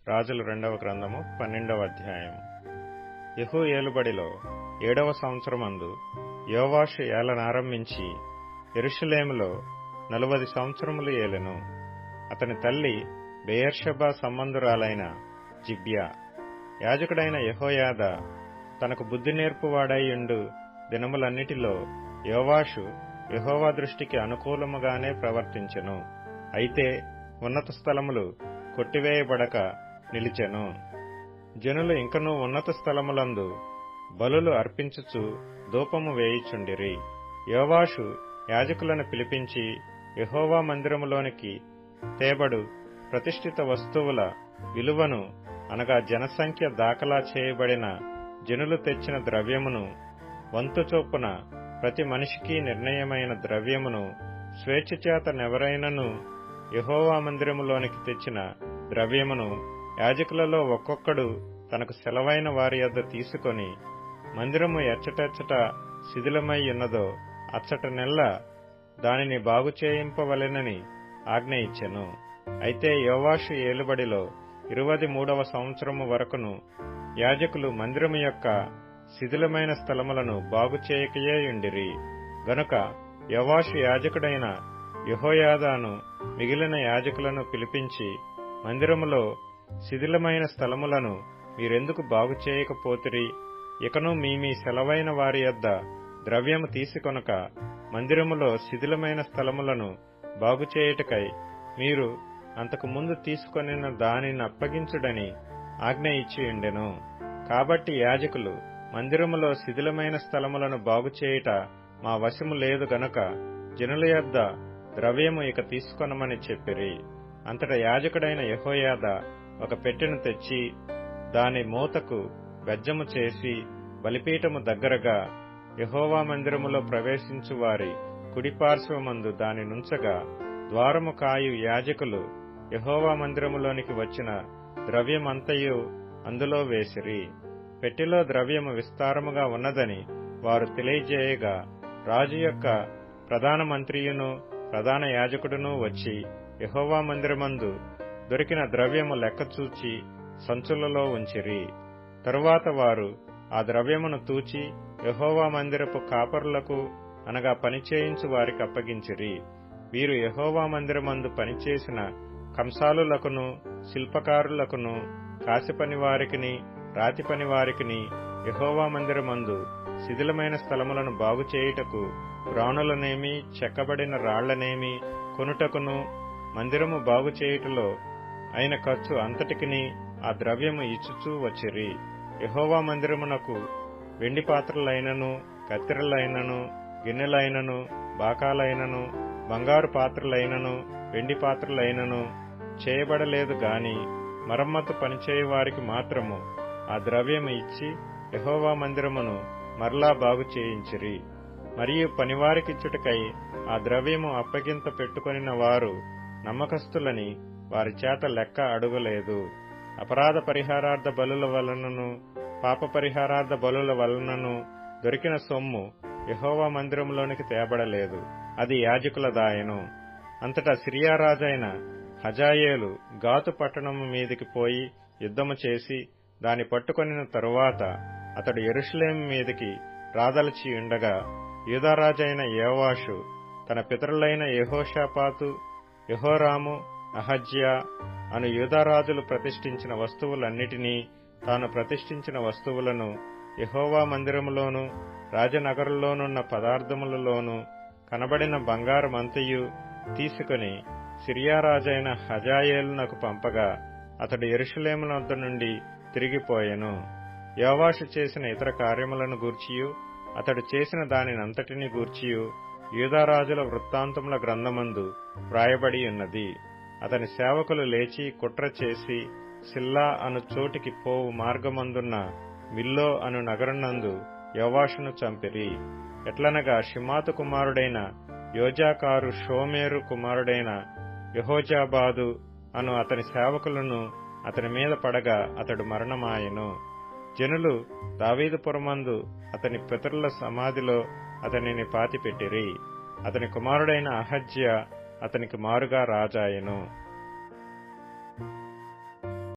రాజుల 2వ గ్రంథము 12వ అధ్యాయం. యెహూ ఏలుబడిలో 7వ సంవత్సరమందు యోవాషు ఏలనారంభించి యెరూషలేములో 40 సంవత్సరములు ఏలెను. అతని తల్లి బెయేర్షెబా సంబంధురాలైన జిబ్యా. యాజకుడైన యెహోయాదా తనకు బుద్ధి నేర్పువాడైయుండు దినములన్నిటిలో యోవాషు యెహోవా దృష్టికి అనుకూలముగానే ప్రవర్తించెను. అయితే ఉన్నత స్థలములు కొట్టివేయబడక నిలిచెను. జనులు ఇంకనూ ఉన్నత స్థలములందు బలులు అర్పించుచు ధూపము వేయుచుండిరి. యోవాషు యాజకులను పిలిపించి యెహోవా మందిరములోనికి తేబడు ప్రతిష్ఠిత వస్తువుల విలువను, అనగా జనసంఖ్య దాఖలా చేయబడిన జనులు తెచ్చిన ద్రవ్యమును, వంతు చొప్పున ప్రతి మనిషికి నిర్ణయమైన ద్రవ్యమును, స్వేచ్ఛచేతనెవరైనను యెహోవా మందిరములోనికి తెచ్చిన ద్రవ్యమును యాజకులలో ఒక్కొక్కడు తనకు సెలవైన వారి యొద్ద తీసుకొని, మందిరము ఎచ్చటెచ్చట శిథిలమై ఉన్నదో అచ్చట నెల్ల దానిని బాగు చేయింపవలెనని ఆజ్ఞ ఇచ్చెను. అయితే యోవాషు ఏలుబడిలో 23వ సంవత్సరము వరకును యాజకులు మందిరము యొక్క శిథిలమైన స్థలములను బాగు చేయకయేయుండిరి. గనుక యోవాషు యాజకుడైన యెహోయాదాను మిగిలిన యాజకులను పిలిపించి, మందిరములో శిథిలమైన స్థలములను మీరెందుకు బాగు చేయకపోతిరి? ఇకను మీ సెలవైన వారి యొద్ద ద్రవ్యము తీసుకొనక మందిరములో శిథిలమైన స్థలములను బాగు చేయుటకై మీరు అంతకు ముందు తీసుకొనిన దానిని అప్పగించుడని ఆజ్ఞ ఇచ్చియుండెను. కాబట్టి యాజకులు మందిరములో శిథిలమైన స్థలములను బాగు చేయుట మా వశము లేదు గనుక జనుల యొద్ద ద్రవ్యము ఇక తీసుకొనమని చెప్పిరి. అంతటా యాజకుడైన యెహోయాదా ఒక పెట్టెను తెచ్చి దాని మూతకు బెజ్జము చేసి బలిపీఠము దగ్గరగా యెహోవా మందిరములో ప్రవేశించు వారి కుడిపార్శ్వమందు దాని నుంచగా, ద్వారము కాయు యాజకులు యెహోవా మందిరములోనికి వచ్చిన ద్రవ్యమంతయు అందులో వేసిరి. పెట్టెలో ద్రవ్యము విస్తారముగా ఉన్నదని వారు తెలియజేయగా, రాజు యొక్క ప్రధాన మంత్రియును ప్రధాన యాజకుడును వచ్చి యెహోవా మందిరమందు దొరికిన ద్రవ్యము లెక్కచూచి సంచులలో ఉంచిరి. తరువాత వారు ఆ ద్రవ్యమును తూచి యెహోవా మందిరపు కాపరులకు, అనగా పనిచేయించు వారికి అప్పగించిరి. వీరు యెహోవా మందిరమందు పనిచేసిన కంసాలులకును, శిల్పకారులకును, కాసిపని వారికిని, రాతి పని వారికిని యెహోవా మందిరమందు శిథిలమైన స్థలములను బాగు చేయుటకు రాణులనేమి, చెక్కబడిన రాళ్లనేమి కొనుటకును, మందిరము బాగు చేయుటలో అయిన ఖర్చు అంతటికిని ఆ ద్రవ్యము ఇచ్చుచూ వచ్చిరి. యెహోవా మందిరమునకు వెండి పాత్రలైనను, కత్తెరలైనను, గిన్నెలైనను, బాకాలైనను, బంగారు పాత్రలైనను, వెండి పాత్రలైనను చేయబడలేదు గాని మరమ్మతు పనిచేయు వారికి మాత్రము ఆ ద్రవ్యము ఇచ్చి యెహోవా మందిరమును మరలా బాగు చేయించిరి. మరియు పనివారికిచ్చుటకై ఆ ద్రవ్యము అప్పగింత పెట్టుకొనిన వారు నమ్మకస్తులని వారి చేత లెక్క అడుగలేదు. అపరాధ పరిహారార్థ బలుల వలనను, పాప పరిహారార్థ బలుల వలనను దొరికిన సొమ్ము యెహోవా మందిరంలోనికి తేబడలేదు, అది యాజకులదాయెను. అంతటా సిరియా రాజైన హజాయేలు గాతు పట్టణము మీదికి పోయి యుద్ధము చేసి దాని పట్టుకొనిన తరువాత అతడు యెరూషలేము మీదికి రాదలచి ఉండగా, యూదారాజైన యోవాషు తన పితరులైన యెహోషాపాతు, యెహోరాము, అహజ్యా అను యూదారాజులు ప్రతిష్ఠించిన వస్తువులన్నిటినీ, తాను ప్రతిష్ఠించిన వస్తువులను యెహోవా మందిరములోను రాజనగరులోనున్న పదార్థములలోను కనబడిన బంగారమంతయు తీసుకుని సిరియా రాజైన హజాయేలునకు పంపగా, అతడు యెరూషలేము వద్ద నుండి తిరిగిపోయెను. యోవాషు చేసిన ఇతర కార్యములను గూర్చియు అతడు చేసిన దానినంతటిని గూర్చియు యూదారాజుల వృత్తాంతముల గ్రంథమందు వ్రాయబడి ఉన్నది. అతని సేవకులు లేచి కుట్ర చేసి సిల్లా అను చోటికి పోవు మార్గమందున్న మిల్లో అను నగరనందు యోవాషును చంపిరి. ఎట్లనగా షిమాతు కుమారుడైన యోజాకారు షోమేరు కుమారుడైన యెహోజాబాదు అను అతని సేవకులను అతని మీద పడగా అతడు మరణమాయెను. జనులు దావీదుపురమందు అతని పితరుల సమాధిలో అతనిని పాతిపెట్టిరి. అతని కుమారుడైన అహజ్యా అతనికి మారుగా రాజాయెను.